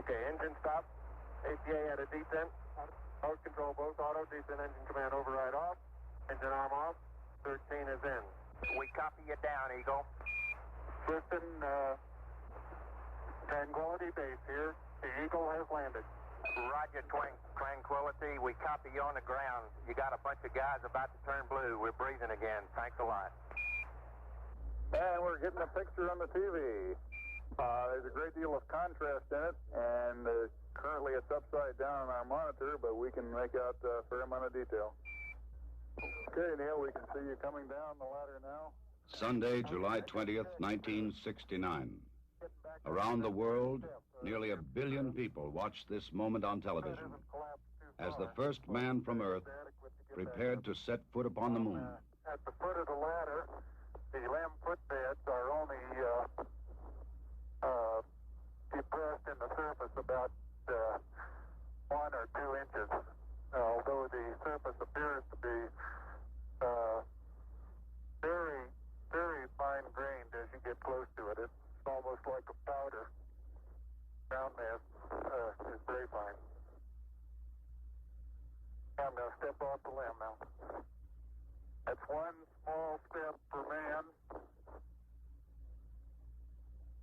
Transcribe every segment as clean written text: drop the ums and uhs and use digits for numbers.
Okay, engine stop. APA at a descent. Mode control both auto. Descent engine command override off. Engine arm off. 13 is in. We copy you down, Eagle. Listen, Tranquility Base here. The Eagle has landed. Roger, Tranquility. We copy you on the ground. You got a bunch of guys about to turn blue. We're breathing again. Thanks a lot. And we're getting a picture on the TV. There's a great deal of contrast in it, and currently it's upside down on our monitor, but we can make out a fair amount of detail. Okay, Neil, we can see you coming down the ladder now. Sunday, July 20th, 1969. Around the world, nearly 1 billion people watched this moment on television as the first man from Earth prepared to set foot upon the moon. At the foot of the ladder, the lamb footbeds are only depressed in the surface about 1 or 2 inches, although the surface appears to be very, very fine-grained as you get close to it. It's almost like a powder. Ground mass is very fine. I'm going to step off the limb now. That's one small step for man,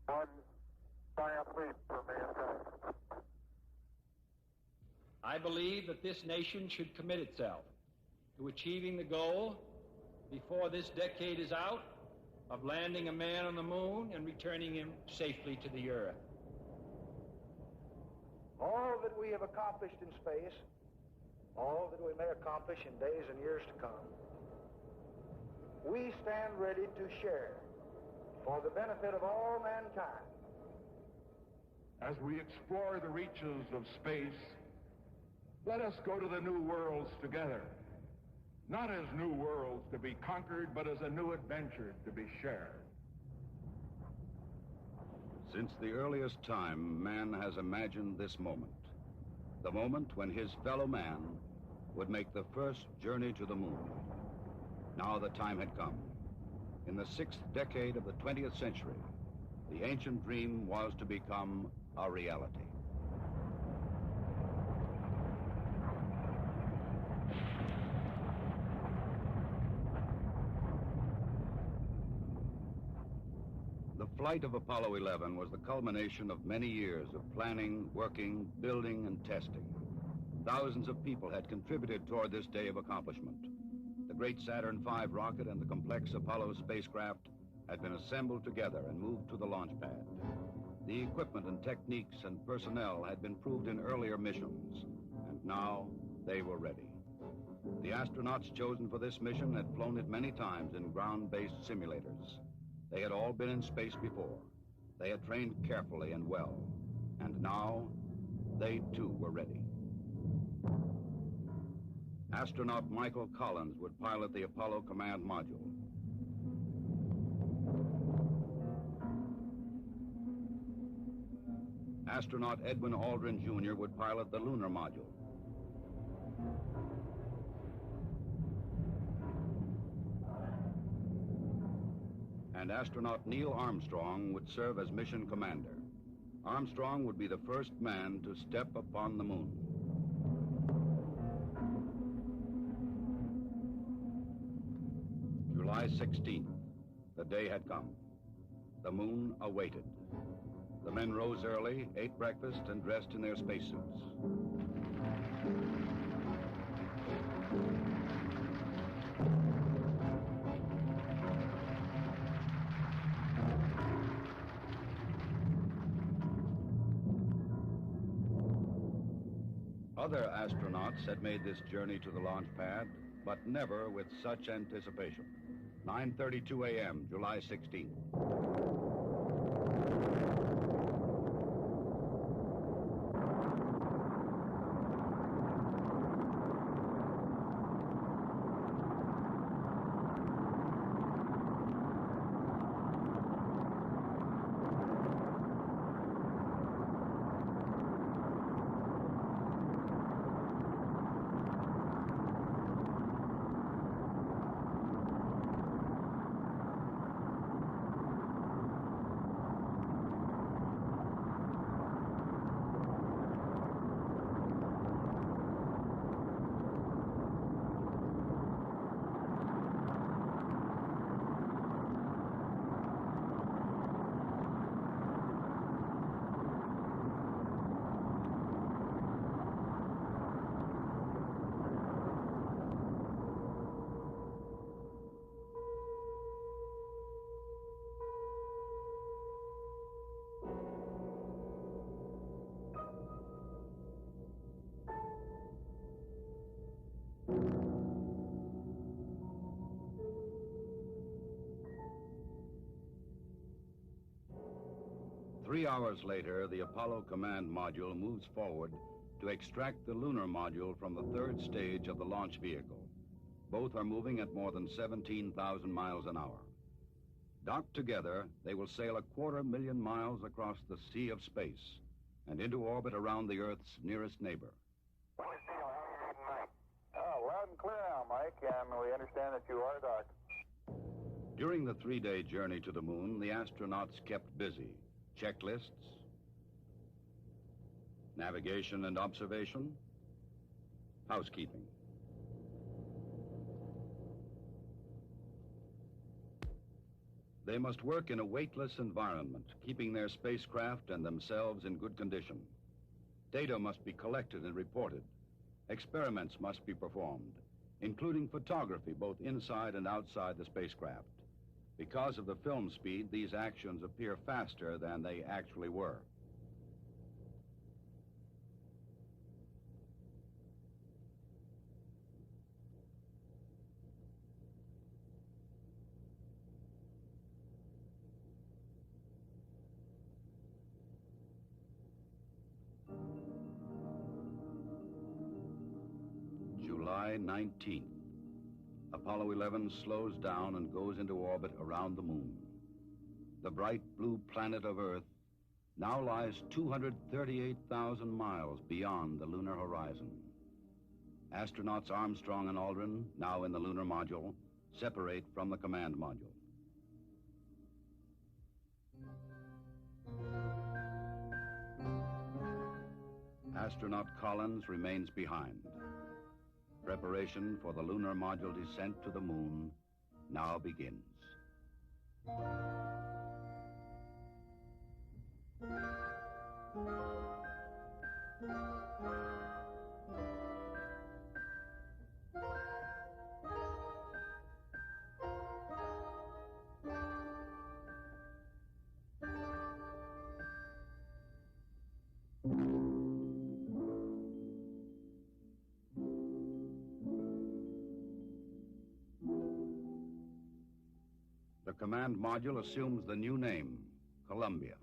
one giant leap for mankind. I believe that this nation should commit itself to achieving the goal, before this decade is out, of landing a man on the moon and returning him safely to the earth. All that we have accomplished in space, all that we may accomplish in days and years to come, we stand ready to share for the benefit of all mankind. As we explore the reaches of space, let us go to the new worlds together, not as new worlds to be conquered, but as a new adventure to be shared. Since the earliest time, man has imagined this moment, the moment when his fellow man would make the first journey to the moon. Now the time had come. In the 6th decade of the 20th century, the ancient dream was to become a reality. The flight of Apollo 11 was the culmination of many years of planning, working, building, and testing. Thousands of people had contributed toward this day of accomplishment. The great Saturn V rocket and the complex Apollo spacecraft had been assembled together and moved to the launch pad. The equipment and techniques and personnel had been proved in earlier missions, and now they were ready. The astronauts chosen for this mission had flown it many times in ground-based simulators. They had all been in space before. They had trained carefully and well, and now they too were ready. Astronaut Michael Collins would pilot the Apollo Command Module. Astronaut Edwin Aldrin, Jr. would pilot the Lunar Module. And astronaut Neil Armstrong would serve as mission commander. Armstrong would be the first man to step upon the moon. July 16th, the day had come. The moon awaited. The men rose early, ate breakfast, and dressed in their spacesuits. Other astronauts had made this journey to the launch pad, but never with such anticipation. 9:32 a.m., July 16th. 3 hours later, the Apollo command module moves forward to extract the lunar module from the third stage of the launch vehicle. Both are moving at more than 17,000 miles an hour. Docked together, they will sail 250,000 miles across the sea of space and into orbit around the Earth's nearest neighbor. Loud and clear now, Mike, and we understand that you are docked. During the 3-day journey to the moon, the astronauts kept busy. Checklists, navigation and observation, housekeeping. They must work in a weightless environment, keeping their spacecraft and themselves in good condition. Data must be collected and reported. Experiments must be performed, including photography both inside and outside the spacecraft. Because of the film speed, these actions appear faster than they actually were. July 19th. Apollo 11 slows down and goes into orbit around the moon. The bright blue planet of Earth now lies 238,000 miles beyond the lunar horizon. Astronauts Armstrong and Aldrin, now in the lunar module, separate from the command module. Astronaut Collins remains behind. Preparation for the lunar module descent to the moon now begins. The command module assumes the new name, Columbia.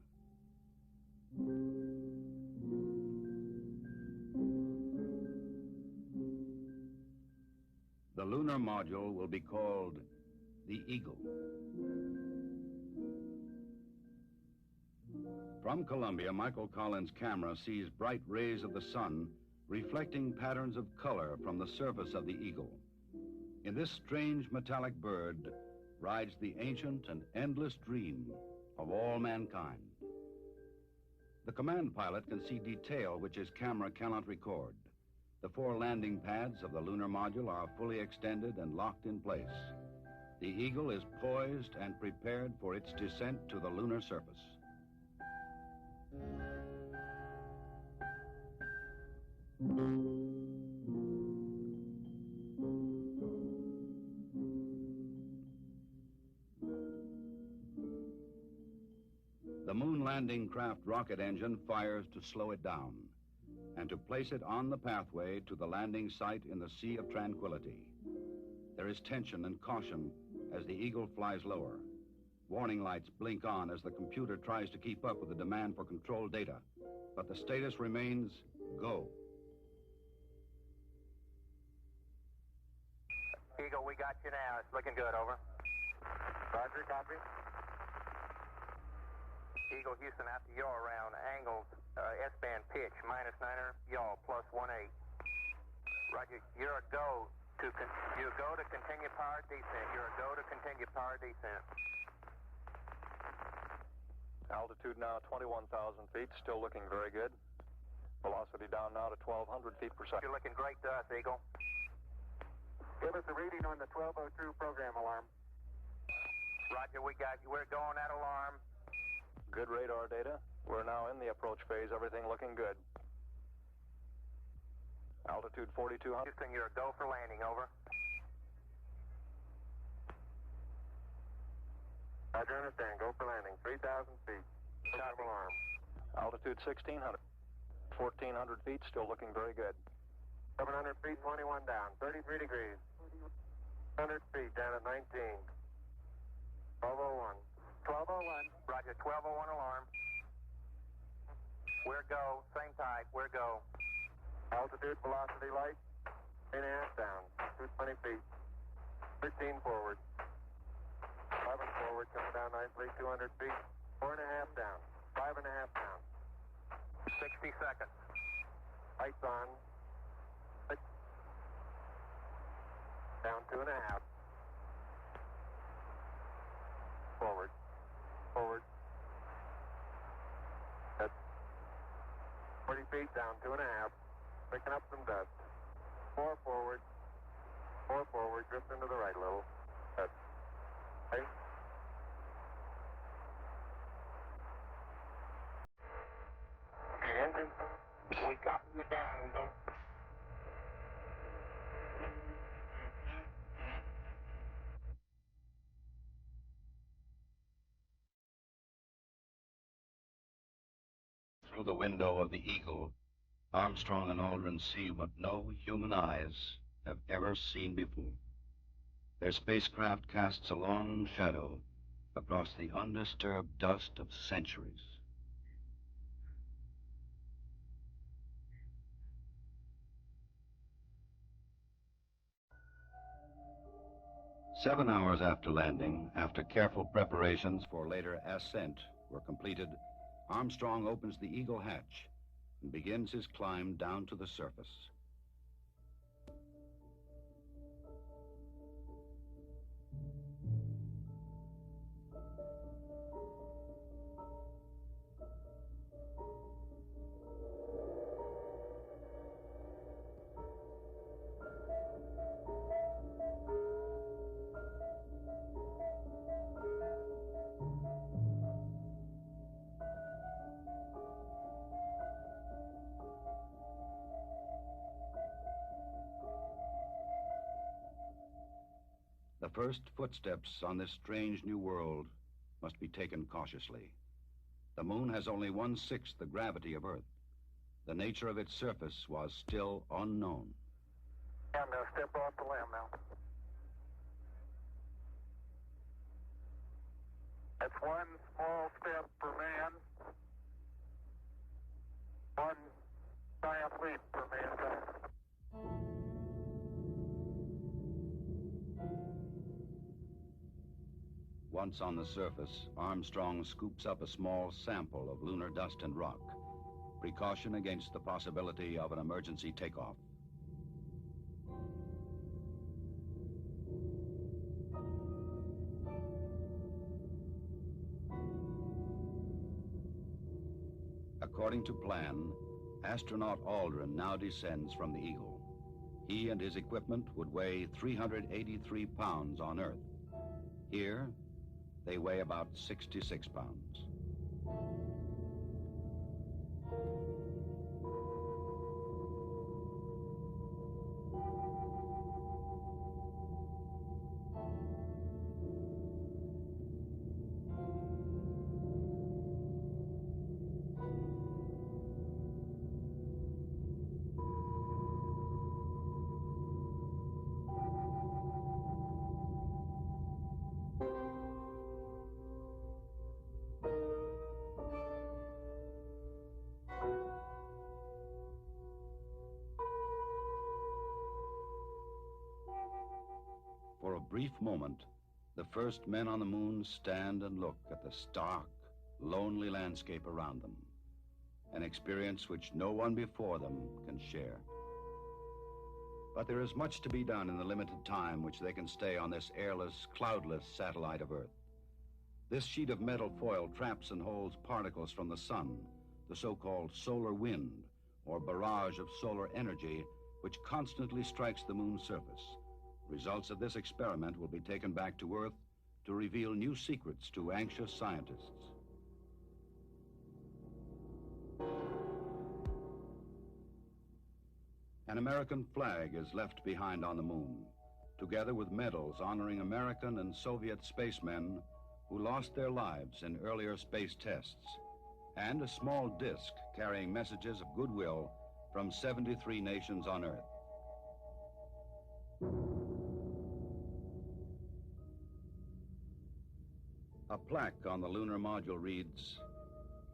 The lunar module will be called the Eagle. From Columbia, Michael Collins' camera sees bright rays of the sun reflecting patterns of color from the surface of the Eagle. In this strange metallic bird rides the ancient and endless dream of all mankind. The command pilot can see detail which his camera cannot record. The 4 landing pads of the lunar module are fully extended and locked in place. The Eagle is poised and prepared for its descent to the lunar surface. The moon landing craft rocket engine fires to slow it down and to place it on the pathway to the landing site in the Sea of Tranquility. There is tension and caution as the Eagle flies lower. Warning lights blink on as the computer tries to keep up with the demand for control data, but the status remains go. Eagle, we got you now. It's looking good, over. Roger, copy. Eagle, Houston, after yaw around, angled S-band pitch, -9er, yaw, +18. Roger, you're a go to continue power descent. You're a go to continue power descent. Altitude now 21,000 feet, still looking very good. Velocity down now to 1,200 feet per second. You're looking great to us, Eagle. Give us a reading on the 1202 program alarm. Roger, we got you. We're going at alarm. Good radar data. We're now in the approach phase, everything looking good. Altitude 4,200. Houston, you're a go for landing, over. Roger, understand. Go for landing. 3,000 feet. Program alarm. Altitude 1,600. 1,400 feet, still looking very good. 700 feet, 21 down. 33 degrees. 100 feet down at 19. 1201. 1201. Roger, 1201 alarm. We're go. Same type. We're go. Altitude, velocity, light. 8.5 down. 220 feet. 13 forward. 11 forward, coming down nicely. 200 feet. 4.5 down. 5.5 down. 60 seconds. Lights on. 6. Down 2.5. Forward. Forward. That's 40 feet down 2.5. Picking up some dust. 4 forward. 4 forward. Drift into the right a little. That's 8. And we got you down, though. Through the window of the Eagle, Armstrong and Aldrin see what no human eyes have ever seen before. Their spacecraft casts a long shadow across the undisturbed dust of centuries. Seven hours after landing, after careful preparations for later ascent were completed, Armstrong opens the Eagle hatch and begins his climb down to the surface. The first footsteps on this strange new world must be taken cautiously. The moon has only 1/6 the gravity of Earth. The nature of its surface was still unknown. I'm going to step off the limb now. That's one small step for man, one giant leap for mankind. Once on the surface, Armstrong scoops up a small sample of lunar dust and rock, precaution against the possibility of an emergency takeoff. According to plan, astronaut Aldrin now descends from the Eagle. He and his equipment would weigh 383 pounds on Earth. Here, they weigh about 66 pounds. For a brief moment, the first men on the moon stand and look at the stark, lonely landscape around them, an experience which no one before them can share. But there is much to be done in the limited time which they can stay on this airless, cloudless satellite of Earth. This sheet of metal foil traps and holds particles from the sun, the so-called solar wind, or barrage of solar energy, which constantly strikes the moon's surface. Results of this experiment will be taken back to Earth to reveal new secrets to anxious scientists. An American flag is left behind on the moon, together with medals honoring American and Soviet spacemen who lost their lives in earlier space tests, and a small disc carrying messages of goodwill from 73 nations on Earth. A plaque on the lunar module reads,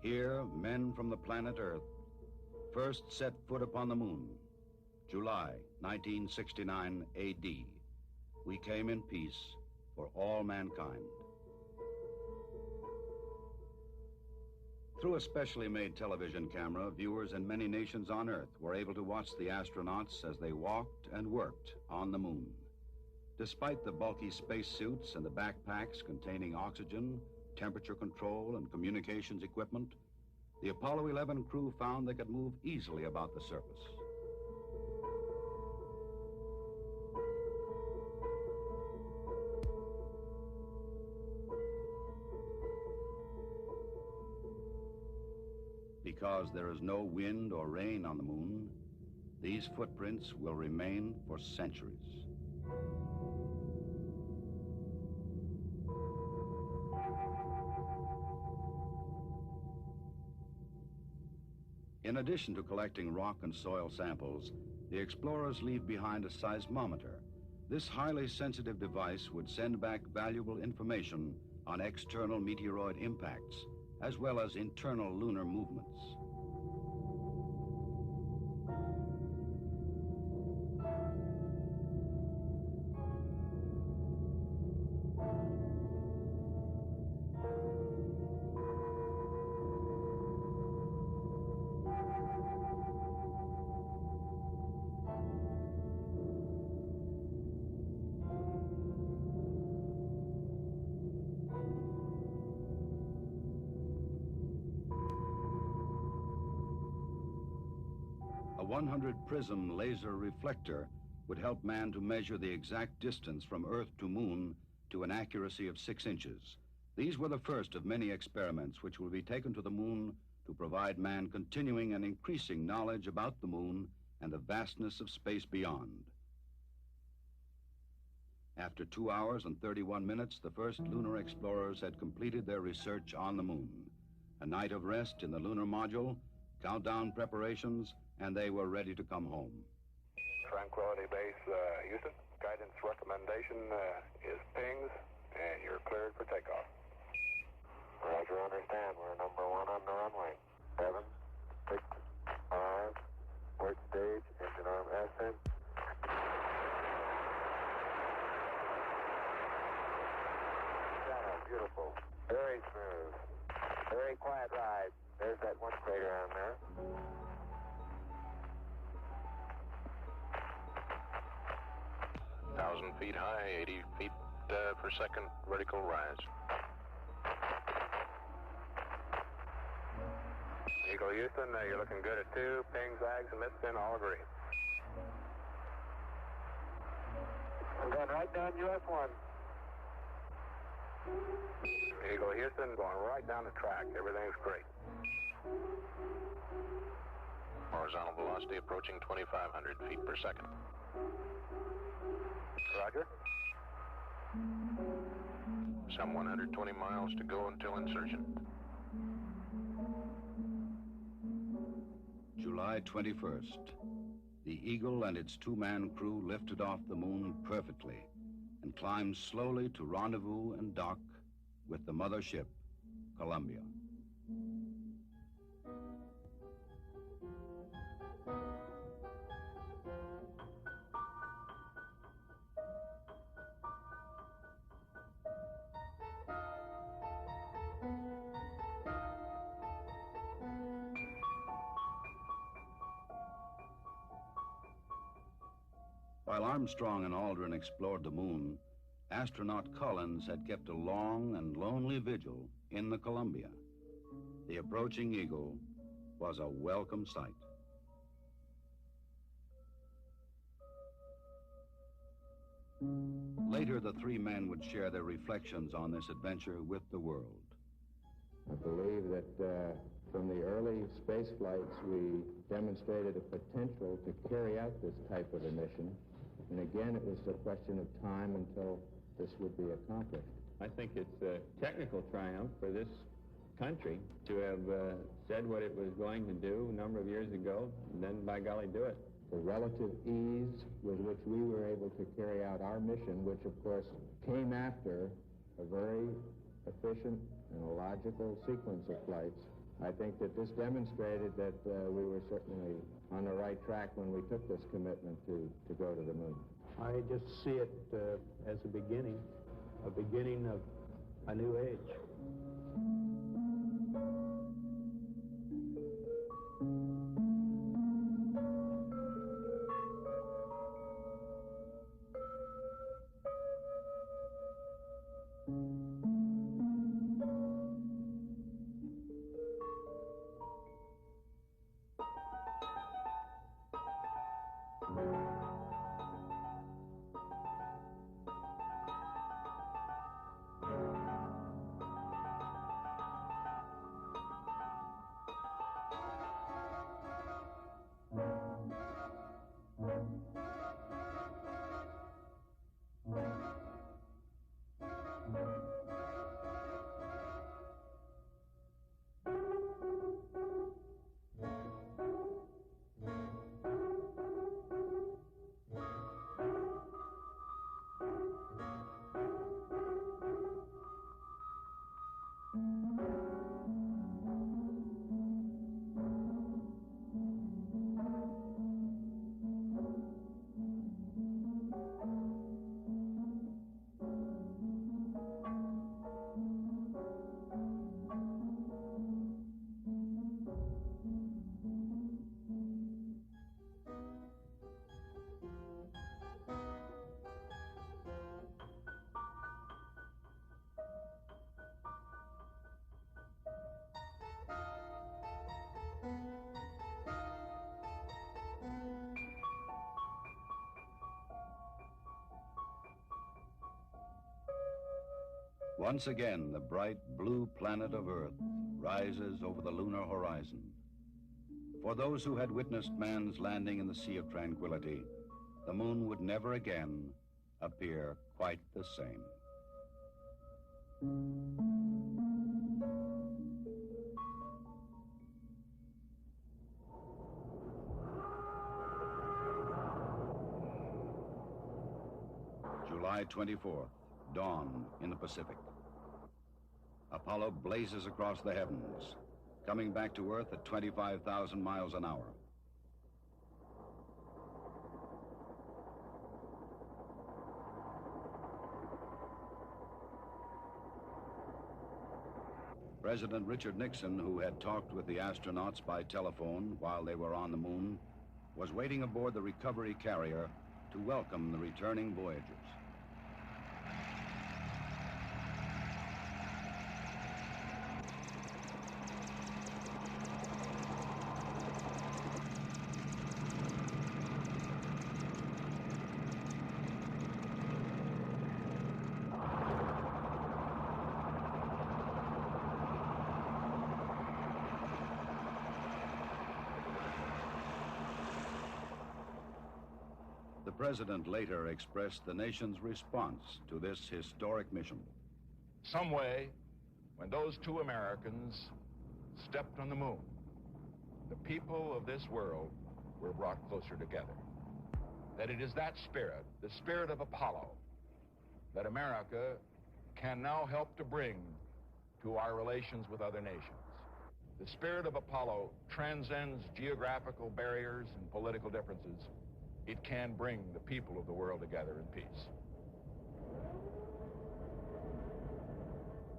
Here, men from the planet Earth first set foot upon the moon, July 1969 A.D. We came in peace for all mankind. Through a specially made television camera, viewers in many nations on Earth were able to watch the astronauts as they walked and worked on the moon. Despite the bulky spacesuits and the backpacks containing oxygen, temperature control, and communications equipment, the Apollo 11 crew found they could move easily about the surface. Because there is no wind or rain on the moon, these footprints will remain for centuries. In addition to collecting rock and soil samples, the explorers leave behind a seismometer. This highly sensitive device would send back valuable information on external meteoroid impacts, as well as internal lunar movements. A 100-prism laser reflector would help man to measure the exact distance from Earth to Moon to an accuracy of 6 inches. These were the first of many experiments which will be taken to the Moon to provide man continuing and increasing knowledge about the Moon and the vastness of space beyond. After 2 hours and 31 minutes, the first lunar explorers had completed their research on the Moon. A night of rest in the lunar module, countdown preparations, and they were ready to come home. Tranquility Base, Houston. Guidance recommendation is pings, and you're cleared for takeoff. Roger, understand. We're number 1 on the runway. 7, 6, 5, work stage, engine arm ascent. Beautiful. Very smooth. Very quiet ride. There's that one crater on there. Feet high, 80 feet per second vertical rise. Eagle Houston, you're looking good at 2. Ping, zags, and midspin, all agree. We're going right down US1. Eagle Houston, going right down the track. Everything's great. Horizontal velocity approaching 2,500 feet per second. Roger. Some 120 miles to go until insertion. July 21st. The Eagle and its 2-man crew lifted off the Moon perfectly and climbed slowly to rendezvous and dock with the mothership, Columbia. While Armstrong and Aldrin explored the Moon, astronaut Collins had kept a long and lonely vigil in the Columbia. The approaching Eagle was a welcome sight. Later, the 3 men would share their reflections on this adventure with the world. I believe that from the early space flights, we demonstrated a potential to carry out this type of a mission. And again, it was a question of time until this would be accomplished. I think it's a technical triumph for this country to have said what it was going to do a number of years ago, and then, by golly, do it. The relative ease with which we were able to carry out our mission, which, of course, came after a very efficient and a logical sequence of flights, I think that this demonstrated that we were certainly on the right track when we took this commitment to go to the moon. I just see it as a beginning of a new age. Once again, the bright blue planet of Earth rises over the lunar horizon. For those who had witnessed man's landing in the Sea of Tranquility, the moon would never again appear quite the same. July 24th, dawn in the Pacific. Apollo blazes across the heavens, coming back to Earth at 25,000 miles an hour. President Richard Nixon, who had talked with the astronauts by telephone while they were on the moon, was waiting aboard the recovery carrier to welcome the returning voyagers. The president later expressed the nation's response to this historic mission. Some way, when those two Americans stepped on the moon, the people of this world were brought closer together. That it is that spirit, the spirit of Apollo, that America can now help to bring to our relations with other nations. The spirit of Apollo transcends geographical barriers and political differences. It can bring the people of the world together in peace.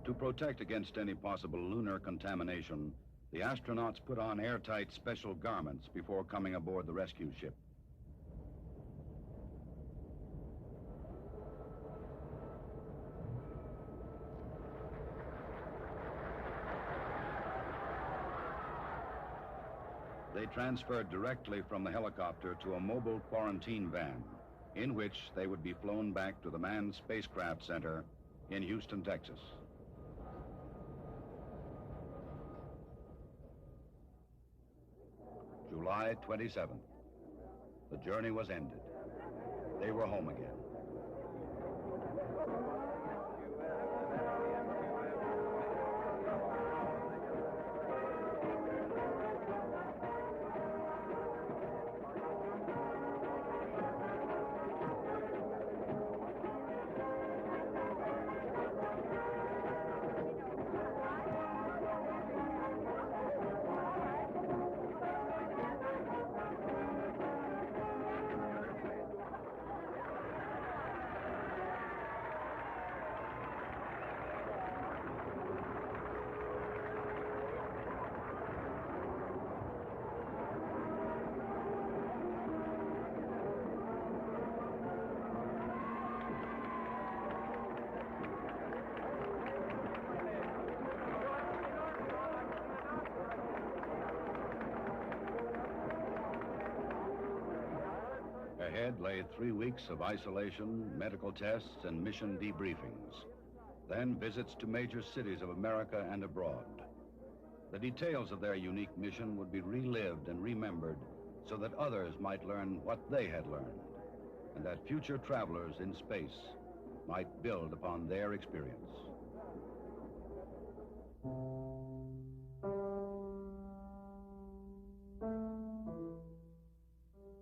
To protect against any possible lunar contamination, the astronauts put on airtight special garments before coming aboard the rescue ship. They transferred directly from the helicopter to a mobile quarantine van, in which they would be flown back to the Manned Spacecraft Center in Houston, Texas. July 27th. The journey was ended. They were home again. Ahead lay 3 weeks of isolation, medical tests, and mission debriefings. Then visits to major cities of America and abroad. The details of their unique mission would be relived and remembered so that others might learn what they had learned, and that future travelers in space might build upon their experience.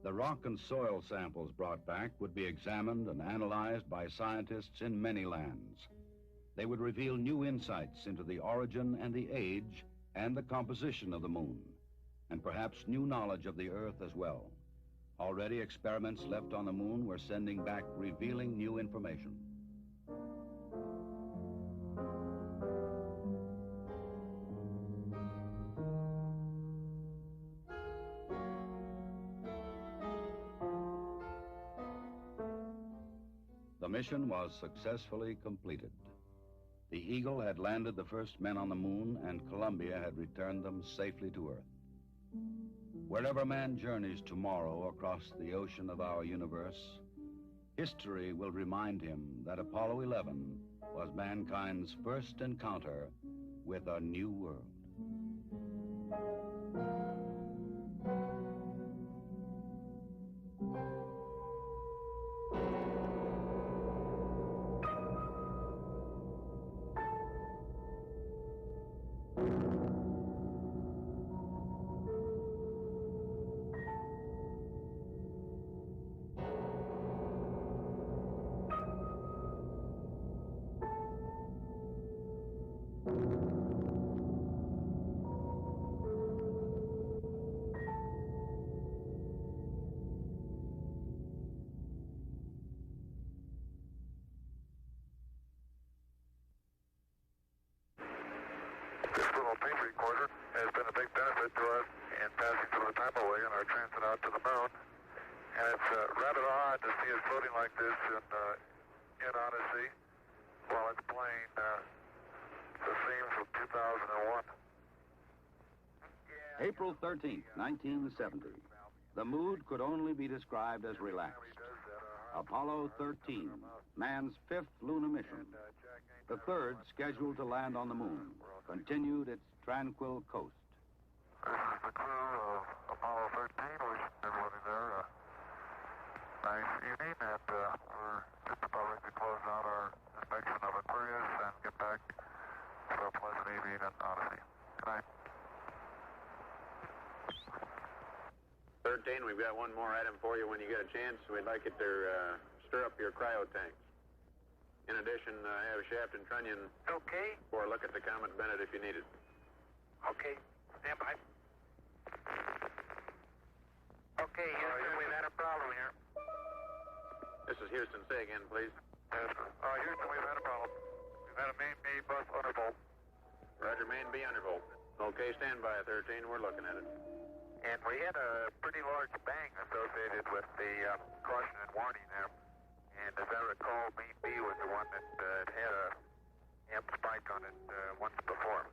The rock and soil samples brought back would be examined and analyzed by scientists in many lands. They would reveal new insights into the origin and the age and the composition of the moon, and perhaps new knowledge of the Earth as well. Already experiments left on the moon were sending back revealing new information. The mission was successfully completed. The Eagle had landed the first men on the moon, and Columbia had returned them safely to Earth. Wherever man journeys tomorrow across the ocean of our universe, history will remind him that Apollo 11 was mankind's first encounter with a new world. This little tape recorder has been a big benefit to us in passing through the time away in our transit out to the moon. And it's rather odd to see it floating like this in Odyssey while it's playing the theme from 2001. April 13th, 1970. The mood could only be described as relaxed. Apollo 13, man's 5th lunar mission. The 3rd, scheduled to land on the moon, continued its tranquil coast. This is the crew of Apollo 13, wishing everybody there a nice evening, and we're just about ready to close out our inspection of Aquarius and get back for a pleasant evening at Odyssey. Good night. 13, we've got one more item for you when you get a chance. We'd like you to stir up your cryo tanks. In addition, have a shaft and trunnion. Okay. For a look at the Comet Bennett if you need it. Okay. Stand by. Okay, Houston, we've had a problem here. This is Houston. Say again, please. Yes, sir. Houston, we've had a problem. We've had a main B bus undervolt. Roger, main B undervolt. Okay, stand by, 13. We're looking at it. And we had a pretty large bang associated with the caution and warning there. And as I recall, main B was the one that had a amp spike on it once before.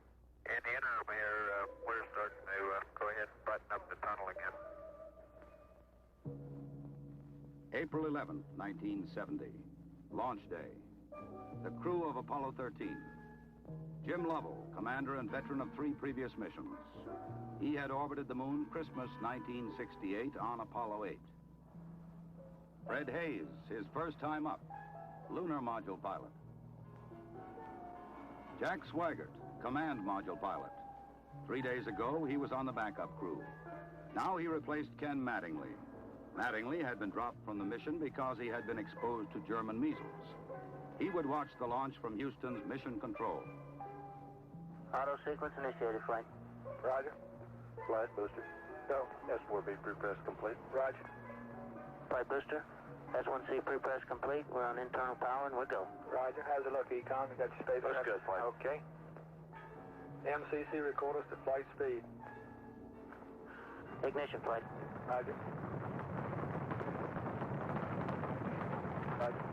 In the interim here, we're starting to go ahead and button up the tunnel again. April 11th, 1970. Launch day. The crew of Apollo 13. Jim Lovell, commander and veteran of 3 previous missions. He had orbited the moon Christmas 1968 on Apollo 8. Fred Hayes, his first time up, lunar module pilot. Jack Swigert, command module pilot. 3 days ago, he was on the backup crew. Now he replaced Ken Mattingly. Mattingly had been dropped from the mission because he had been exposed to German measles. He would watch the launch from Houston's mission control. Auto sequence initiated, flight. Roger. Flight booster. Go. S4B pre-press complete. Roger. Flight booster. S1C pre-press complete. We're on internal power and we'll go. Roger. How's it look, Econ? You got your space? Looks good, flight. Okay. MCC record us to flight speed. Ignition, flight. Roger. Roger.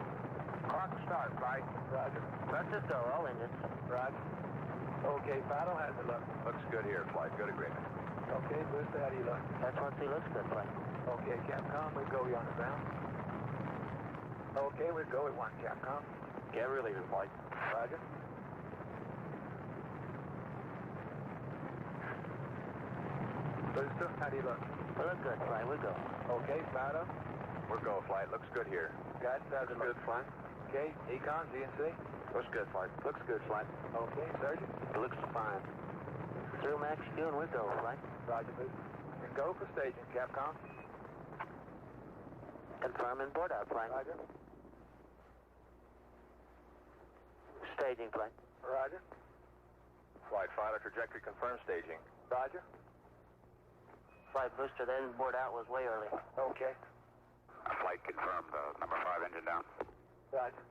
Clock start, flight. Roger. Let's just go, all engines. Roger. Okay, final, how's it look? Looks good here, flight. Good agreement. Okay, Booster, how do you look? That's what he looks good, flight. Okay, Capcom, we go you on the ground. Okay, we go at 1, Capcom. Get relieving, flight. Roger. Booster, how do you look? We look good, flight. We go. Okay, fire up. We're go, flight. Looks good here. Guidance, how's it look? Good, flight. Okay, Econ, GNC. Looks good, flight. Looks good, flight. Okay, Sergeant. It looks fine. Through max Q and we go, flight. Roger, Booster. And go for staging, Capcom. Confirming board out, flight. Roger. Staging, flight. Roger. Flight filer trajectory confirmed staging. Roger. Flight booster, then board out was way early. Okay. Flight confirmed, number 5 engine down. Roger.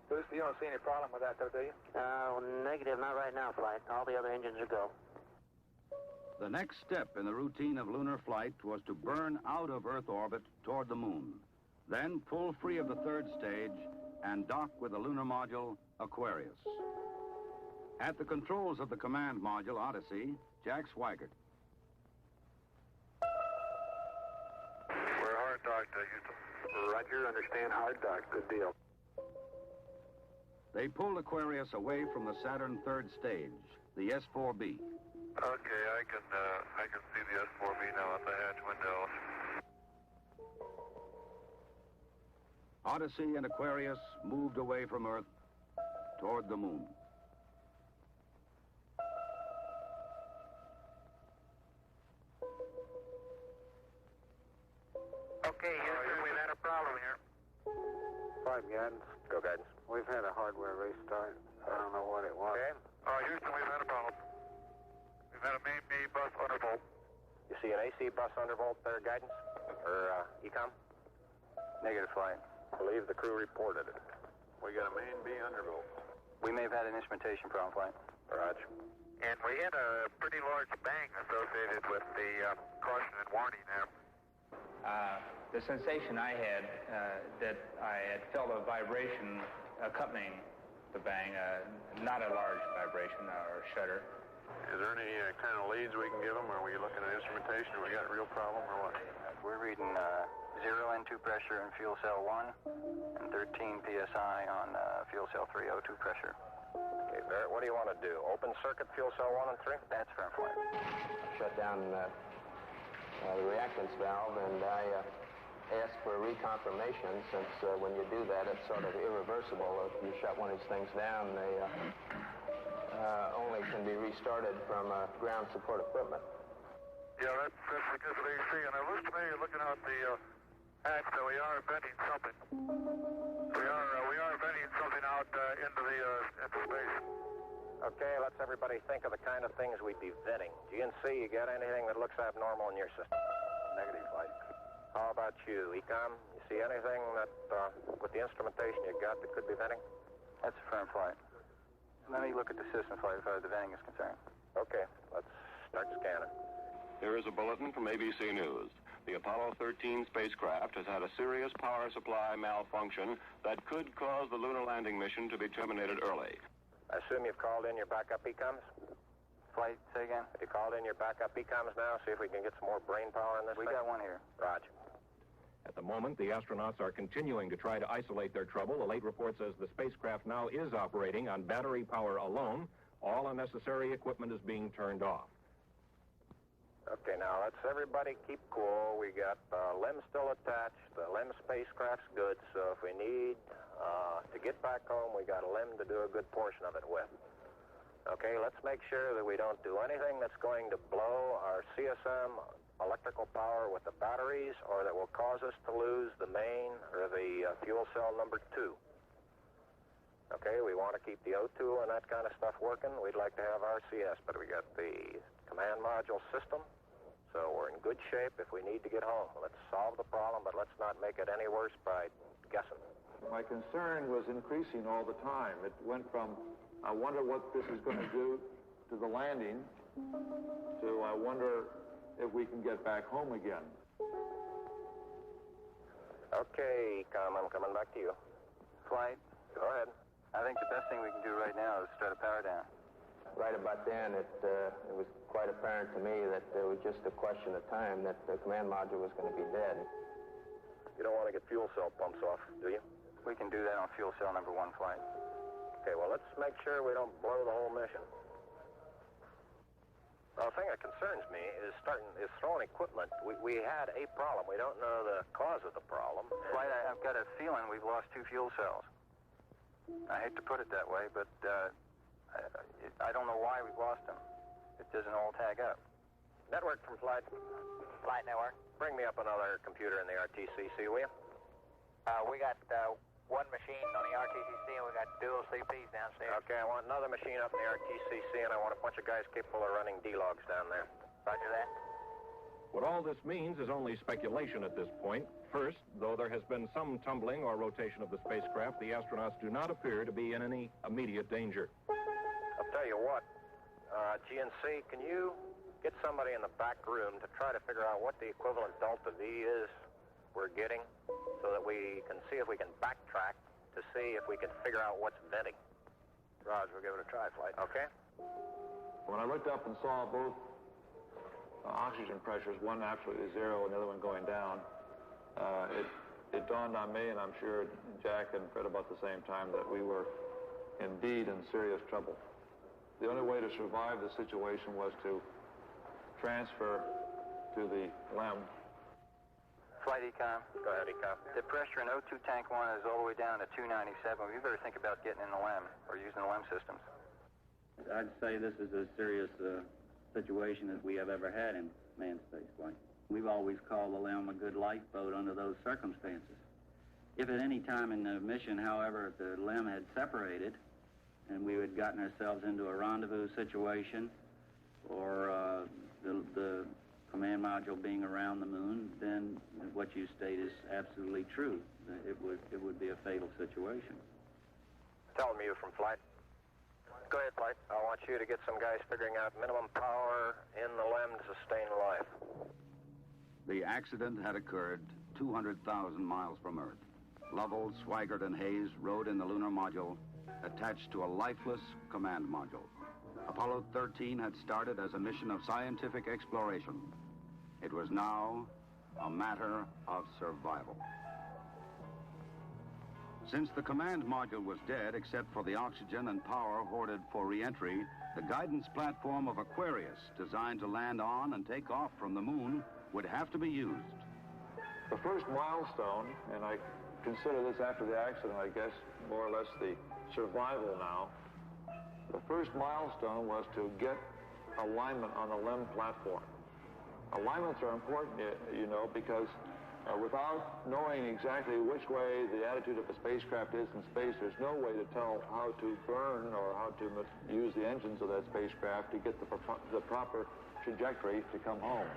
Booster, you don't see any problem with that, though, do you? Negative, not right now, flight. All the other engines are go. The next step in the routine of lunar flight was to burn out of Earth orbit toward the moon, then pull free of the third stage and dock with the lunar module Aquarius. At the controls of the command module Odyssey, Jack Swigert. We're hard docked, Houston. Roger, understand hard dock. Good deal. They pulled Aquarius away from the Saturn third stage, the S-4B. Okay, I can see the S-4B now at the hatch window. Odyssey and Aquarius moved away from Earth toward the moon. Okay, Houston, we've had a problem here. 5 guidance. Go guidance. We've had a hardware restart. I don't know what it was. Okay. Houston, we've had a problem. We've had a main B bus undervolt. You see an AC bus undervolt there, guidance? Or Ecom? Negative, flight. Believe the crew reported it. We got a main B undervolt. We may have had an instrumentation problem, flight. Roger. And we had a pretty large bang associated with the caution and warning there. The sensation I had, that I had felt a vibration accompanying the bang, not a large vibration or shudder. Is there any kind of leads we can give them? Are we looking at instrumentation, or we got a real problem, or what? We're reading 0 N2 pressure in fuel cell 1 and 13 PSI on fuel cell 3 O2 pressure. Okay, Barrett, what do you want to do? Open circuit fuel cell 1 and 3? That's firm, flight. Shut down the reactance valve, and I asked for reconfirmation, since when you do that, it's sort of irreversible. If you shut one of these things down, they only can be restarted from ground support equipment. Yeah, that's because of AC, and it looks to me, looking out the hatch, that we are venting something. We are venting something out into space. Okay, let's everybody think of the kind of things we'd be vetting. GNC, you got anything that looks abnormal in your system? Negative, flight. How about you, Ecom? You see anything that, with the instrumentation you got, that could be venting? That's a firm, flight. Let me look at the system, flight, as far as the venting is concerned. Okay, let's start scanning. Here is a bulletin from ABC News. The Apollo 13 spacecraft has had a serious power supply malfunction that could cause the lunar landing mission to be terminated early. I assume you've called in your backup ECOMs? Flight, say again? Have you called in your backup ECOMs now? See if we can get some more brain power in this thing? We got one here. Roger. At the moment, the astronauts are continuing to try to isolate their trouble. The late report says the spacecraft now is operating on battery power alone. All unnecessary equipment is being turned off. Okay, now let's everybody keep cool. We got LEM still attached. The LEM spacecraft's good, so if we need to get back home, we got a LEM to do a good portion of it with. Okay, let's make sure that we don't do anything that's going to blow our CSM electrical power with the batteries, or that will cause us to lose the main or the fuel cell number 2. Okay, we want to keep the O2 and that kind of stuff working. We'd like to have RCS, but we got the command module system, so we're in good shape if we need to get home. Let's solve the problem, but let's not make it any worse by guessing. My concern was increasing all the time. It went from, I wonder what this is going to do to the landing, to I wonder if we can get back home again. Okay, I'm coming back to you. Flight, go ahead. I think the best thing we can do right now is start a power down. right about then, it was quite apparent to me that it was just a question of time that the command module was going to be dead. You don't want to get fuel cell pumps off, do you? We can do that on fuel cell number 1 flight. Okay, well, let's make sure we don't blow the whole mission. The thing that concerns me is throwing equipment. We had a problem. We don't know the cause of the problem. Flight, I've got a feeling we've lost 2 fuel cells. I hate to put it that way, but I don't know why we've lost them. It doesn't all tag up. Network from Flight. Flight network. Bring me up another computer in the RTCC, will you? We got one machine on the RTCC, and we got dual CPs downstairs. Okay, I want another machine up in the RTCC, and I want a bunch of guys capable of running D-logs down there. Roger that. What all this means is only speculation at this point. First, though there has been some tumbling or rotation of the spacecraft, the astronauts do not appear to be in any immediate danger. I'll tell you what, GNC, can you get somebody in the back room to try to figure out what the equivalent delta V is we're getting, so that we can see if we can backtrack to see if we can figure out what's venting. Roger, we'll give it a try, Flight. Okay? When I looked up and saw both oxygen pressures, one absolutely zero and the other one going down, it dawned on me, and I'm sure Jack and Fred about the same time, that we were indeed in serious trouble. The only way to survive the situation was to transfer to the LEM. Flight Econ. Go ahead, Econ. The pressure in O2 tank 1 is all the way down to 297. We better think about getting in the LEM or using the LEM systems. I'd say this is as serious a situation as we have ever had in manned spaceflight. We've always called the LEM a good lifeboat under those circumstances. If at any time in the mission, however, the LEM had separated and we had gotten ourselves into a rendezvous situation or the command module being around the moon, then what you state is absolutely true. It would be a fatal situation. Tell me you from Flight. Go ahead, Flight. I want you to get some guys figuring out minimum power in the LEM to sustain life. The accident had occurred 200,000 miles from Earth. Lovell, Swigert, and Hayes rode in the lunar module attached to a lifeless command module. Apollo 13 had started as a mission of scientific exploration. It was now a matter of survival. Since the command module was dead, except for the oxygen and power hoarded for re-entry, the guidance platform of Aquarius, designed to land on and take off from the moon, would have to be used. The first milestone, and I consider this after the accident, I guess, more or less the survival now. The first milestone was to get alignment on the LEM platform. Alignments are important, you know, because without knowing exactly which way the attitude of the spacecraft is in space, there's no way to tell how to burn or how to use the engines of that spacecraft to get the proper trajectory to come home.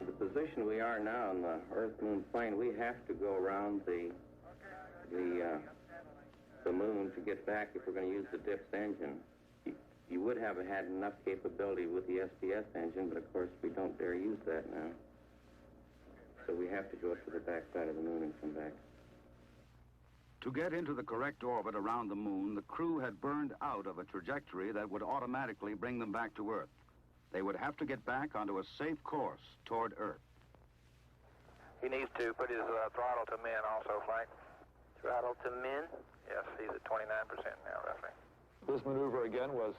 The position we are now on the Earth-Moon plane, we have to go around the moon to get back if we're going to use the DIPS engine. You would have had enough capability with the SPS engine, but of course we don't dare use that now. So we have to go up to the backside of the moon and come back. To get into the correct orbit around the moon, the crew had burned out of a trajectory that would automatically bring them back to Earth. They would have to get back onto a safe course toward Earth. He needs to put his throttle to min also, Flight. Throttle to min? Yes, he's at 29% now, roughly. This maneuver, again, was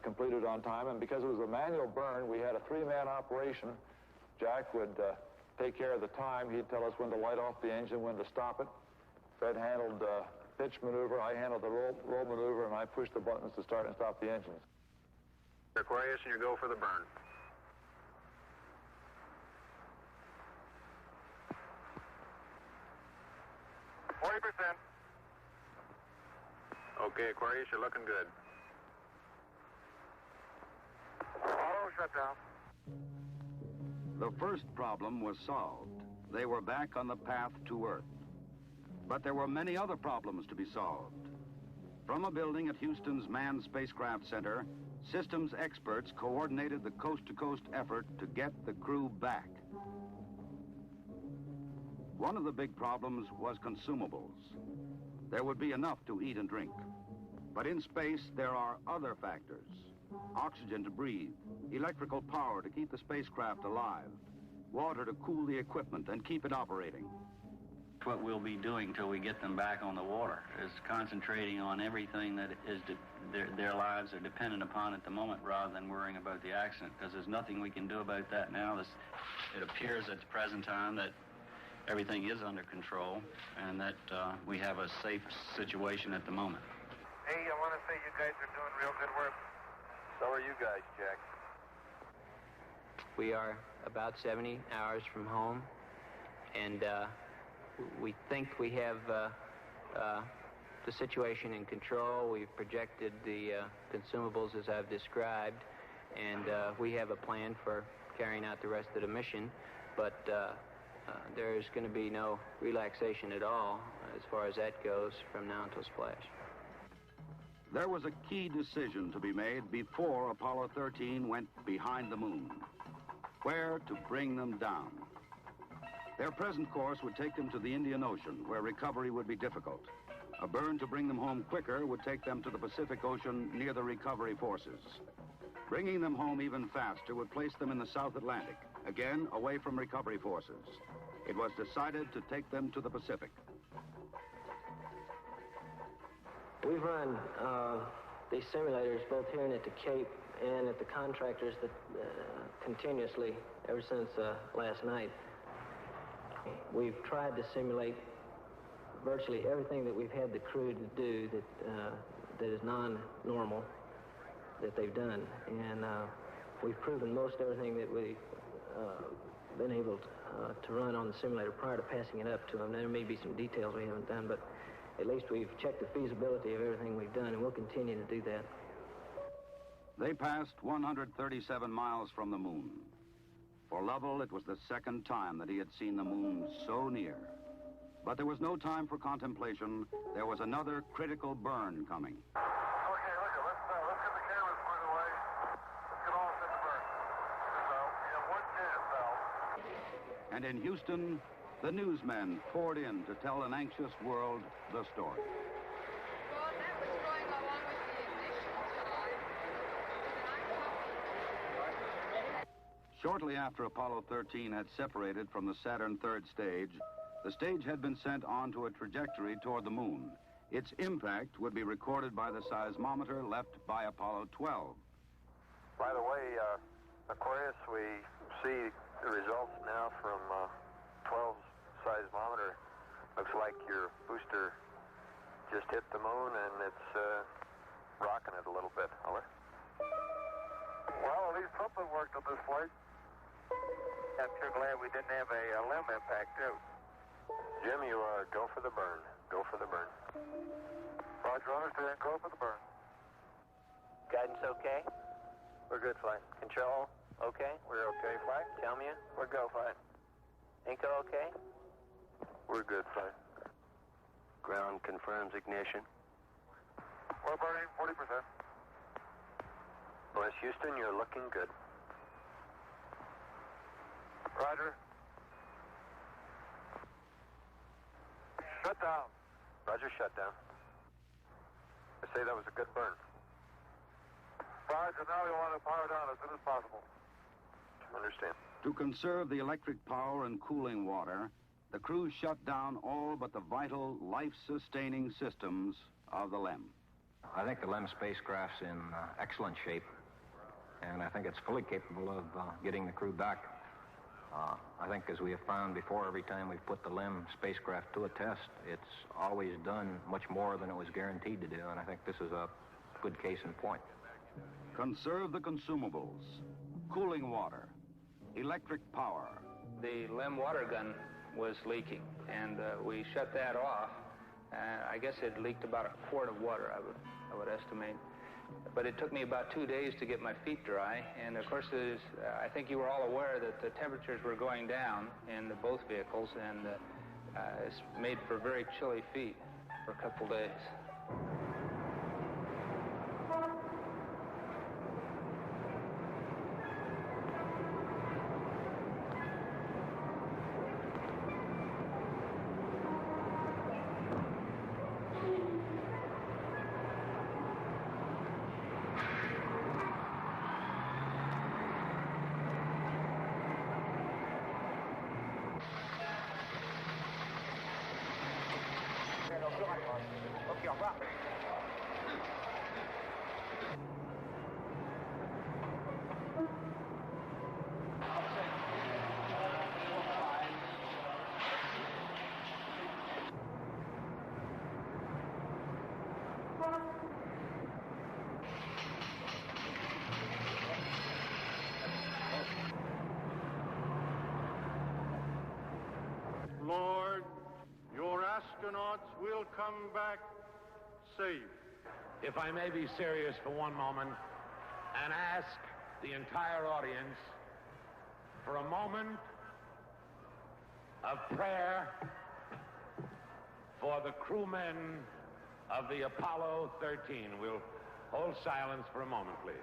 completed on time, and because it was a manual burn, we had a three-man operation. Jack would take care of the time. He'd tell us when to light off the engine, when to stop it. Fred handled pitch maneuver, I handled the roll maneuver, and I pushed the buttons to start and stop the engines. Aquarius, and you go for the burn. Okay, Aquarius, you're looking good. Auto shutdown. The first problem was solved. They were back on the path to Earth. But there were many other problems to be solved. From a building at Houston's Manned Spacecraft Center, systems experts coordinated the coast-to-coast effort to get the crew back. One of the big problems was consumables. There would be enough to eat and drink. But in space, there are other factors. oxygen to breathe, electrical power to keep the spacecraft alive, water to cool the equipment and keep it operating. What we'll be doing till we get them back on the water is concentrating on everything that is their lives are dependent upon at the moment, rather than worrying about the accident, because there's nothing we can do about that now. It appears at the present time that everything is under control and that we have a safe situation at the moment. Hey, I want to say you guys are doing real good work. So are you guys, Jack. We are about 70 hours from home, and we think we have the situation in control. We've projected the consumables as I've described, and we have a plan for carrying out the rest of the mission, but there's going to be no relaxation at all as far as that goes from now until splash. There was a key decision to be made before Apollo 13 went behind the moon. Where to bring them down. Their present course would take them to the Indian Ocean, where recovery would be difficult. A burn to bring them home quicker would take them to the Pacific Ocean near the recovery forces. Bringing them home even faster would place them in the South Atlantic, again away from recovery forces. It was decided to take them to the Pacific. We've run these simulators both here and at the Cape and at the contractors that continuously ever since last night. We've tried to simulate virtually everything that we've had the crew to do that is non-normal that they've done, and we've proven most everything that we've been able to run on the simulator prior to passing it up to them. There may be some details we haven't done, but at least we've checked the feasibility of everything we've done, and we'll continue to do that. They passed 137 miles from the moon. For Lovell, it was the second time that he had seen the moon so near. But there was no time for contemplation. There was another critical burn coming. Okay, let's get the cameras put away. Let's get all set to burn. So, we have one chance, Al. And in Houston, the newsmen poured in to tell an anxious world the story. Well, that was going along with the ignition time. Shortly after Apollo 13 had separated from the Saturn third stage, the stage had been sent onto a trajectory toward the moon. Its impact would be recorded by the seismometer left by Apollo 12. By the way, Aquarius, we see the results now from 12's seismometer. Looks like your booster just hit the moon and it's rocking it a little bit. Over. Well, at least something worked on this flight. I'm sure glad we didn't have a limb impact, too. Jim, you go for the burn. Go for the burn. Roger, understand. Go for the burn. Guidance okay? We're good, flight. Control okay? We're okay, flight. Tell me We're go, flight. Inco okay? We're good, flight. Ground confirms ignition. We're burning 40%. West Houston, you're looking good. Roger. Shut down. Roger, shut down. I say that was a good burn. Roger, now we want to power down as soon as possible. Understand. To conserve the electric power and cooling water, the crew shut down all but the vital life-sustaining systems of the LEM. I think the LEM spacecraft's in excellent shape, and I think it's fully capable of getting the crew back. I think, as we have found before, every time we've put the LEM spacecraft to a test, it's always done much more than it was guaranteed to do, and I think this is a good case in point. Conserve the consumables, cooling water, electric power. The LEM water gun was leaking, and we shut that off. I guess it leaked about a quart of water, I would estimate. But it took me about 2 days to get my feet dry, and of course, I think you were all aware that the temperatures were going down in both vehicles, and it's made for very chilly feet for a couple days. your rocket. Lord, your astronauts will come back safe. If I may be serious for one moment and ask the entire audience for a moment of prayer for the crewmen of the Apollo 13. We'll hold silence for a moment, please.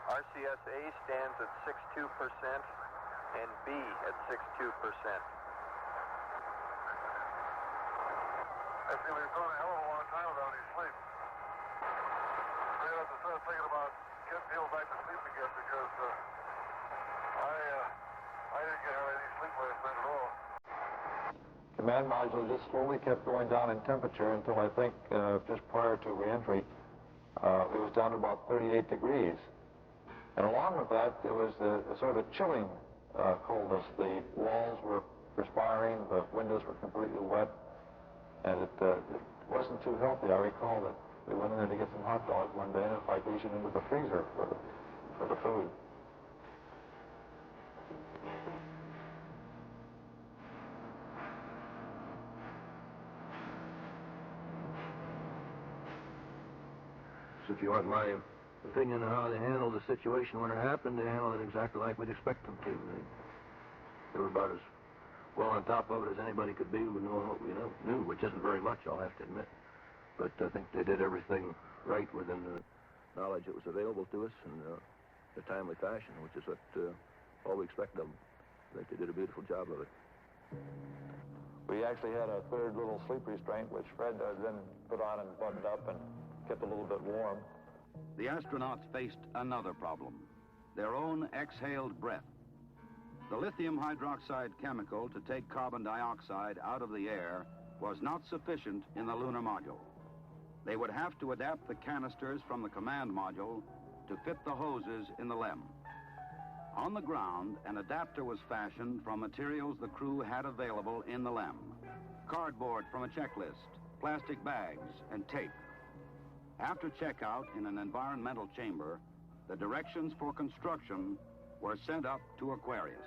RCS-A stands at 62% and B at 62%. I feel he's gone a hell of a long time without any sleep. I have to start thinking about getting people back to sleep again because I didn't get any sleep last night at all. Command module just slowly kept going down in temperature until I think just prior to reentry, it was down to about 38 degrees. And along with that, there was a sort of chilling coldness. The walls were perspiring, the windows were completely wet, and it wasn't too healthy. I recall that we went in there to get some hot dogs one day, and it was like reaching into the freezer for the food. So if you want my opinion on how they handled the situation when it happened, they handled it exactly like we'd expect them to. They were about as well on top of it as anybody could be who knew what we knew, which isn't very much, I'll have to admit. But I think they did everything right within the knowledge that was available to us in a timely fashion, which is what all we expect of them. I think they did a beautiful job of it. We actually had a third little sleep restraint, which Fred then put on and buttoned up and kept a little bit warm. The astronauts faced another problem, their own exhaled breath. The lithium hydroxide chemical to take carbon dioxide out of the air was not sufficient in the lunar module. They would have to adapt the canisters from the command module to fit the hoses in the LEM. On the ground, an adapter was fashioned from materials the crew had available in the LEM. Cardboard from a checklist, plastic bags, and tape. After checkout in an environmental chamber, the directions for construction were sent up to Aquarius.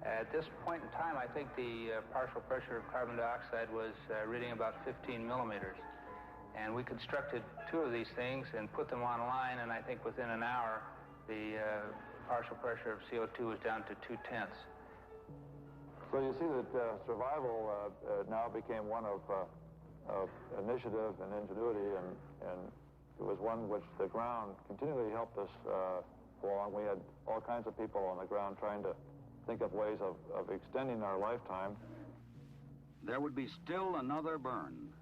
At this point in time, I think the partial pressure of carbon dioxide was reading about 15 millimeters. And we constructed two of these things and put them online, and I think within an hour, the partial pressure of CO2 was down to 0.2. So you see that survival now became one of initiative and ingenuity, and it was one which the ground continually helped us along. We had all kinds of people on the ground trying to think of ways of extending our lifetime. There would be still another burn,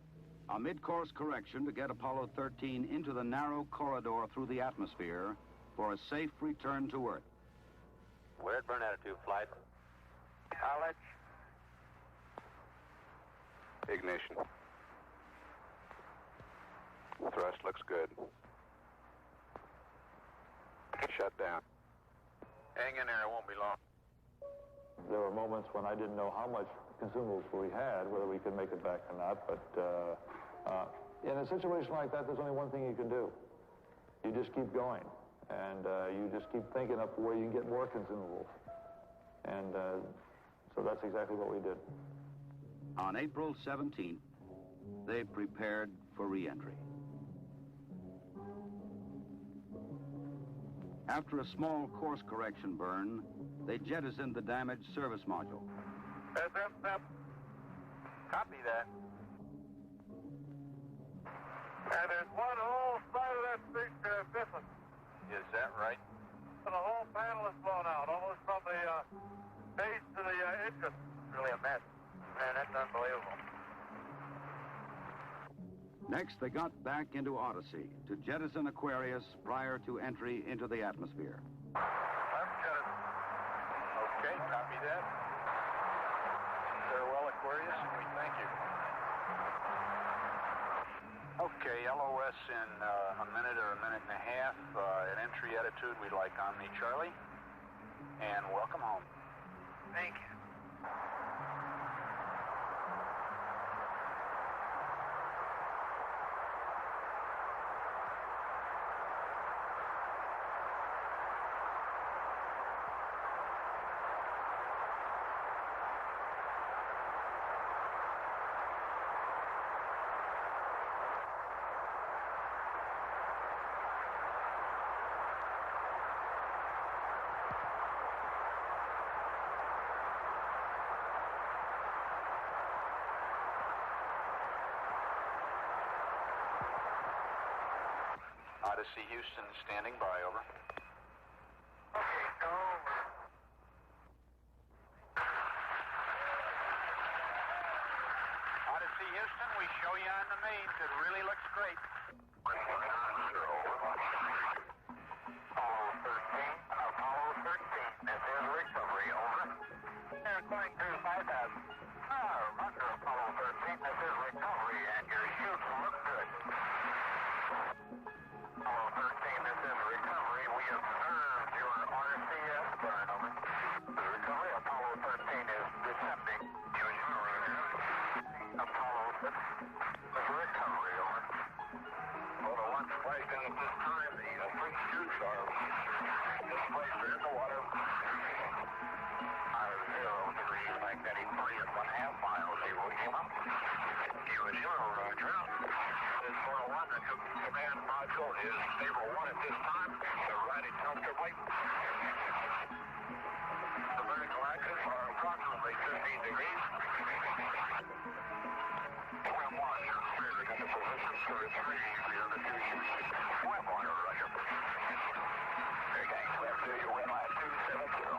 a mid-course correction to get Apollo 13 into the narrow corridor through the atmosphere for a safe return to Earth. We're at burn attitude, flight. College. Ignition. Thrust looks good. Shut down. Hang in there, it won't be long. There were moments when I didn't know how much consumables we had, whether we could make it back or not, but in a situation like that, there's only one thing you can do. You just keep going, and you just keep thinking up where you can get more consumables. And so that's exactly what we did. On April 17th, they prepared for re-entry. After a small course correction burn, they jettisoned the damaged service module. Copy that. And there's one whole side of that spacecraft missing. Is that right? And the whole panel is blown out, almost from the base to the engine. Really a mess. Man, that's unbelievable. Next, they got back into Odyssey to jettison Aquarius prior to entry into the atmosphere. Left jettison. Okay, copy that. Farewell, Aquarius, and we thank you. Okay, LOS in a minute or a minute and a half. At entry attitude, we'd like Omni Charlie. And welcome home. Thank you. Odyssey Houston standing by, over. Okay, go over. Odyssey Houston, we show you on the mains. It really looks great. Apollo 13, this is recovery, over. They're going through 5,000. Under Apollo 13, this is recovery, and your chutes look good. Apollo 13, this is recovery. We observed your RCS burn, over. The recovery, Apollo 13 is descending. Apollo 6 is recovery, over. Well, the launch place at this time, the three chutes are displaced in the water. 0 degrees magnetic 3.5 miles, Evo Lima. Evo Zero, roger. This 401, the command module is stable 1 at this time. They're riding comfortably. The vertical axis are approximately 15 degrees. Swim 1, you're cleared to get the position for 3, the other 2 chutes. Swim 1, roger. Okay, swim 2, you win line 270.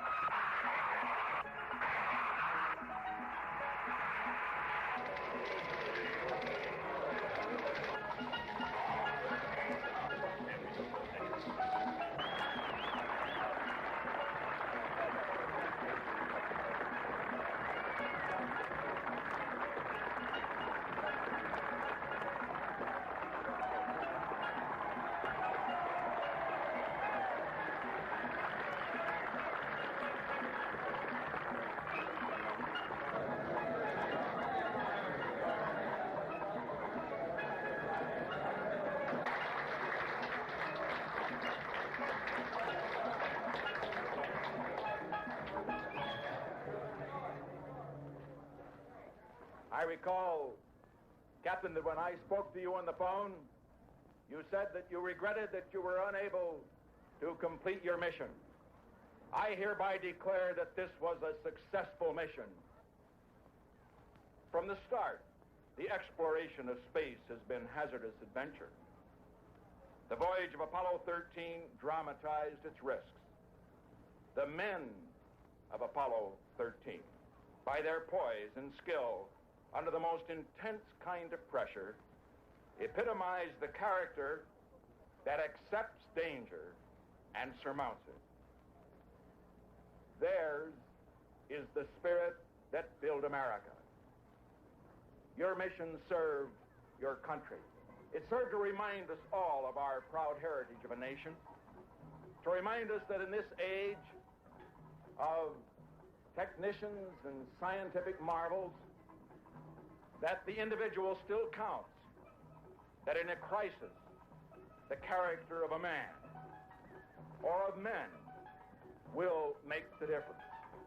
I recall, Captain, that when I spoke to you on the phone, you said that you regretted that you were unable to complete your mission. I hereby declare that this was a successful mission. From the start, the exploration of space has been hazardous adventure. The voyage of Apollo 13 dramatized its risks. The men of Apollo 13, by their poise and skill, under the most intense kind of pressure, epitomized the character that accepts danger and surmounts it. Theirs is the spirit that built America. Your mission served your country. It served to remind us all of our proud heritage of a nation, to remind us that in this age of technicians and scientific marvels, that the individual still counts, that in a crisis, the character of a man or of men will make the difference.